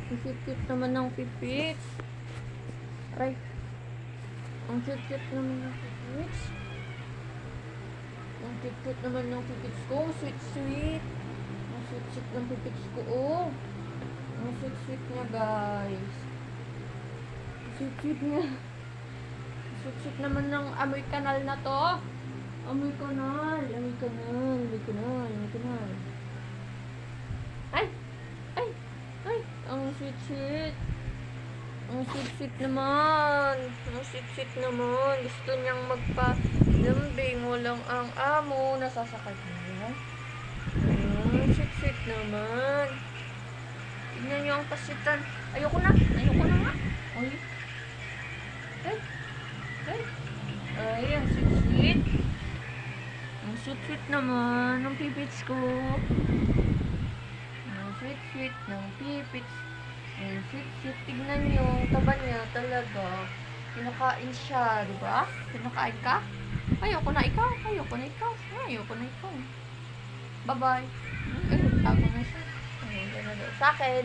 Ang cute-cute naman ng pipits. Aray. Ang cute-cute naman ng pipits. Ang cute-cute naman ng pipits ko. Sweet-sweet. Ang sweet-sweet ng pipits ko, oh. Ang sweet-sweet niya, guys. Ang sweet-sweet niya. Ang sweet-sweet naman ng amoy kanal na to. Amoy kanal. Amoy kanal. Amoy kanal. Amoy kanal. Ay! Ay! Ay! Ang sweet-sweet. Ang sweet-sweet naman. Ang sweet-sweet naman. Gusto niyang magpa-lambing. Walang ang amo. Nasasakay niya. Ang sweet-sweet naman. Tignan niyo ang pasitan. Ayoko na. Ayoko na nga. Ay. Ay. Ay. Ay, ang sweet-sweet. Ang sweet-sweet naman ng pipits ko. Ang sweet-sweet ng pipits. Ang sweet-sweet. Tignan niyo. Ang taba niya talaga. Kinakain siya, diba? Kinakain ka? Ayoko na ikaw. Ayoko na ikaw. Ayoko na ikaw. Bye-bye. Ay, tago na siya. Ayoko na daw sa akin.